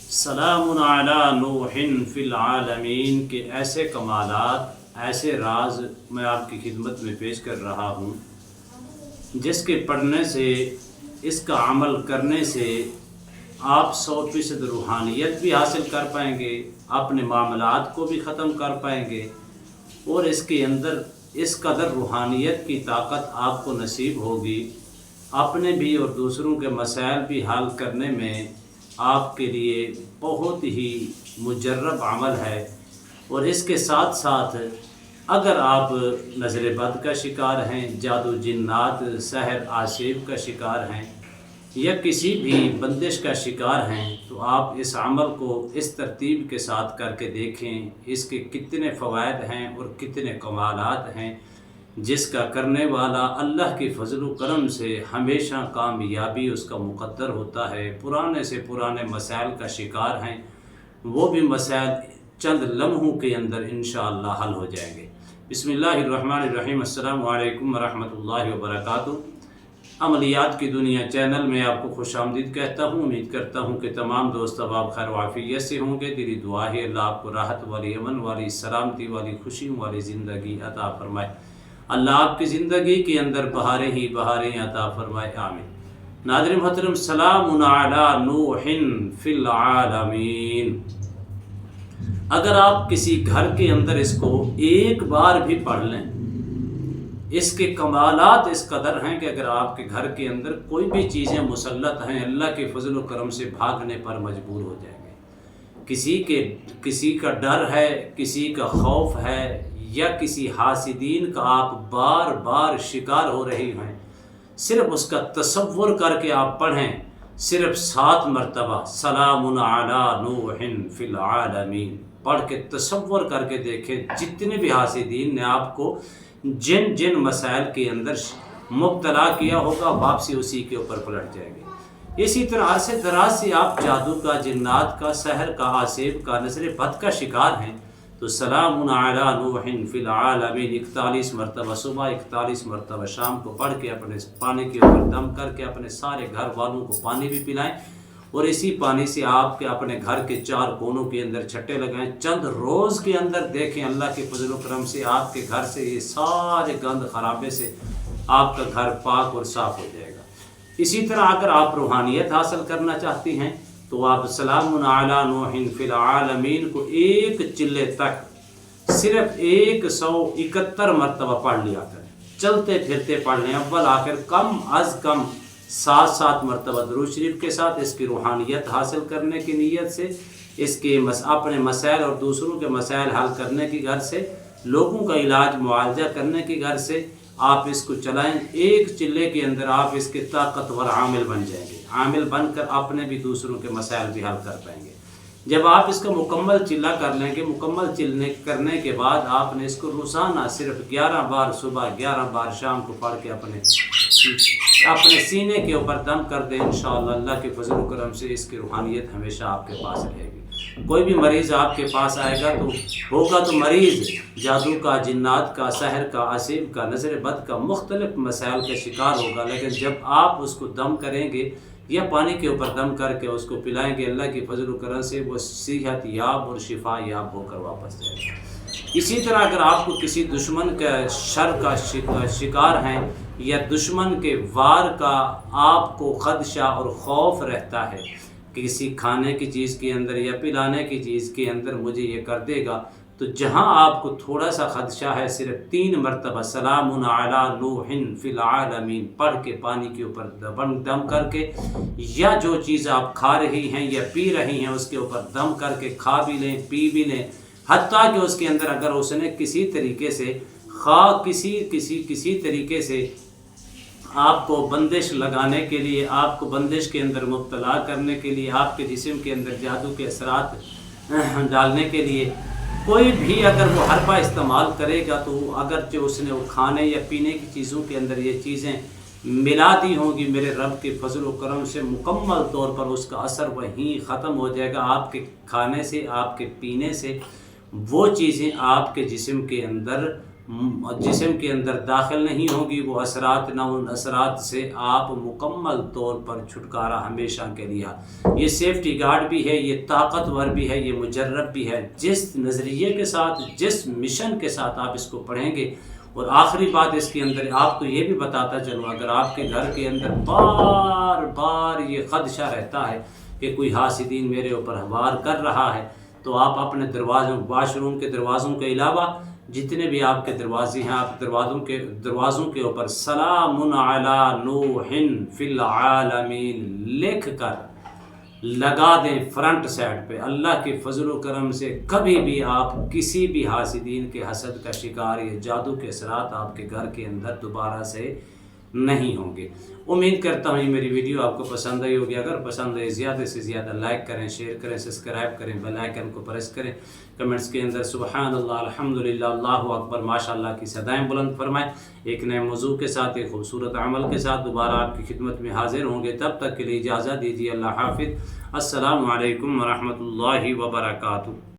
سلام علی نوح فی العالمین کے ایسے کمالات، ایسے راز میں آپ کی خدمت میں پیش کر رہا ہوں جس کے پڑھنے سے، اس کا عمل کرنے سے آپ 100% روحانیت بھی حاصل کر پائیں گے، اپنے معاملات کو بھی ختم کر پائیں گے، اور اس کے اندر اس قدر روحانیت کی طاقت آپ کو نصیب ہوگی، اپنے بھی اور دوسروں کے مسائل بھی حل کرنے میں آپ کے لیے بہت ہی مجرب عمل ہے۔ اور اس کے ساتھ ساتھ اگر آپ نظر بد کا شکار ہیں، جادو جنات سحر آسیب کا شکار ہیں، یا کسی بھی بندش کا شکار ہیں، تو آپ اس عمل کو اس ترتیب کے ساتھ کر کے دیکھیں، اس کے کتنے فوائد ہیں اور کتنے کمالات ہیں، جس کا کرنے والا اللہ کی فضل و کرم سے ہمیشہ کامیابی اس کا مقدر ہوتا ہے۔ پرانے سے پرانے مسائل کا شکار ہیں، وہ بھی مسائل چند لمحوں کے اندر انشاءاللہ حل ہو جائیں گے۔ بسم اللہ الرحمن الرحیم۔ السلام علیکم ورحمۃ اللہ وبرکاتہ۔ عملیات کی دنیا چینل میں آپ کو خوش آمدید کہتا ہوں۔ امید کرتا ہوں کہ تمام دوست احباب خیر و عافیت سے ہوں گے۔ دلی دعا ہے اللہ آپ کو راحت والی، امن والی، سلامتی والی، خوشی والی زندگی عطا فرمائے۔ اللہ آپ کی زندگی کے اندر بہاریں ہی بہاریں عطا فرمائے، آمین۔ ناظرین محترم، سلام علی نوح فی العالمین۔ اگر آپ کسی گھر کے اندر اس کو ایک بار بھی پڑھ لیں، اس کے کمالات اس قدر ہیں کہ اگر آپ کے گھر کے اندر کوئی بھی چیزیں مسلط ہیں، اللہ کے فضل و کرم سے بھاگنے پر مجبور ہو جائیں گے۔ کسی کا ڈر ہے، کسی کا خوف ہے، یا کسی حاسدین کا آپ بار بار شکار ہو رہی ہیں، صرف اس کا تصور کر کے آپ پڑھیں، صرف 7 مرتبہ سلام علی نوح فی العالمین پڑھ کے تصور کر کے دیکھیں، جتنے بھی حاسدین نے آپ کو جن مسائل کے اندر مبتلا کیا ہوگا، واپسی اسی کے اوپر پلٹ جائے گی۔ اسی طرح عرصے دراز سے آپ جادو کا، جنات کا، سحر کا، آسیب کا، نظر بد کا شکار ہیں، تو سلام علی نوح فی العالمین 41 مرتبہ صبح، 41 مرتبہ شام کو پڑھ کے اپنے پانی کے اوپر دم کر کے اپنے سارے گھر والوں کو پانی بھی پلائیں، اور اسی پانی سے آپ کے اپنے گھر کے 4 کونوں کے اندر چھٹے لگائیں۔ چند روز کے اندر دیکھیں اللہ کے فضل و کرم سے آپ کے گھر سے یہ سارے گند خرابے سے آپ کا گھر پاک اور صاف ہو جائے گا۔ اسی طرح اگر آپ روحانیت حاصل کرنا چاہتی ہیں تو آپ سلام علی نوح فی العالمین کو ایک چلے تک صرف 171 مرتبہ پڑھ لیا کریں، چلتے پھرتے پڑھ لیں، اول آخر کم از کم 7 مرتبہ درود شریف کے ساتھ، اس کی روحانیت حاصل کرنے کی نیت سے، اس کے اپنے مسائل اور دوسروں کے مسائل حل کرنے کی غرض سے، لوگوں کا علاج معالجہ کرنے کی غرض سے آپ اس کو چلائیں۔ ایک چلے کے اندر آپ اس کے طاقتور عامل بن جائیں گے، عامل بن کر اپنے بھی دوسروں کے مسائل بھی حل کر پائیں گے۔ جب آپ اس کا مکمل چلا کر لیں گے، مکمل چلنے کرنے کے بعد آپ نے اس کو روزانہ صرف 11 بار صبح، 11 بار شام کو پڑھ کے اپنے سینے کے اوپر دم کر دیں، انشاءاللہ اللہ کے فضل و کرم سے اس کی روحانیت ہمیشہ آپ کے پاس رہے گی۔ کوئی بھی مریض آپ کے پاس آئے گا تو مریض جادو کا، جنات کا، سحر کا، آسیب کا، نظر بد کا، مختلف مسائل کا شکار ہوگا، لیکن جب آپ اس کو دم کریں گے یا پانی کے اوپر دم کر کے اس کو پلائیں گے، اللہ کی فضل و کرم سے وہ صحت یاب اور شفا یاب ہو کر واپس جائے گا۔ اسی طرح اگر آپ کو کسی دشمن کا شر کا شکار ہیں، یا دشمن کے وار کا آپ کو خدشہ اور خوف رہتا ہے، کسی کھانے کی چیز کے اندر یا پلانے کی چیز کے اندر مجھے یہ کر دے گا، تو جہاں آپ کو تھوڑا سا خدشہ ہے، صرف 3 مرتبہ سلام علی نوح فی العالمین پڑھ کے پانی کے اوپر دم کر کے، یا جو چیز آپ کھا رہی ہیں یا پی رہی ہیں اس کے اوپر دم کر کے کھا بھی لیں، پی بھی لیں، حتیٰ کہ اس کے اندر اگر اس نے کسی طریقے سے کسی طریقے سے آپ کو بندش لگانے کے لیے، آپ کو بندش کے اندر مبتلا کرنے کے لیے، آپ کے جسم کے اندر جادو کے اثرات ڈالنے کے لیے کوئی بھی اگر وہ حربہ استعمال کرے گا، تو اگرچہ اس نے وہ کھانے یا پینے کی چیزوں کے اندر یہ چیزیں ملا دی ہوں گی، میرے رب کے فضل و کرم سے مکمل طور پر اس کا اثر وہیں ختم ہو جائے گا۔ آپ کے کھانے سے، آپ کے پینے سے وہ چیزیں آپ کے جسم کے اندر جسم کے اندر داخل نہیں ہوگی وہ اثرات، نہ ان اثرات سے آپ مکمل طور پر چھٹکارا ہمیشہ کے لیے۔ یہ سیفٹی گارڈ بھی ہے، یہ طاقتور بھی ہے، یہ مجرب بھی ہے۔ جس نظریے کے ساتھ، جس مشن کے ساتھ آپ اس کو پڑھیں گے، اور آخری بات اس کے اندر آپ کو یہ بھی بتاتا چلوں، اگر آپ کے گھر کے اندر بار بار یہ خدشہ رہتا ہے کہ کوئی حاسدین میرے اوپر وار کر رہا ہے، تو آپ اپنے دروازوں، واش روم کے دروازوں کے علاوہ جتنے بھی آپ کے دروازے ہیں، آپ دروازوں کے اوپر سلام علی نوح فی العالمین لکھ کر لگا دیں فرنٹ سائڈ پہ۔ اللہ کے فضل و کرم سے کبھی بھی آپ کسی بھی حاسدین کے حسد کا شکار یا جادو کے اثرات آپ کے گھر کے اندر دوبارہ سے نہیں ہوں گے۔ امید کرتا ہوں یہ میری ویڈیو آپ کو پسند آئی ہوگی۔ اگر پسند آئی زیادہ سے زیادہ لائک کریں، شیئر کریں، سبسکرائب کریں، بیل آئیکن کو پریس کریں، کمنٹس کے اندر سبحان اللہ، الحمدللہ، اللہ اکبر، ماشاءاللہ کی صدائیں بلند فرمائیں۔ ایک نئے موضوع کے ساتھ، ایک خوبصورت عمل کے ساتھ دوبارہ آپ کی خدمت میں حاضر ہوں گے۔ تب تک کے لیے اجازت دیجیے، اللہ حافظ، السلام علیکم ورحمۃ اللہ وبرکاتہ۔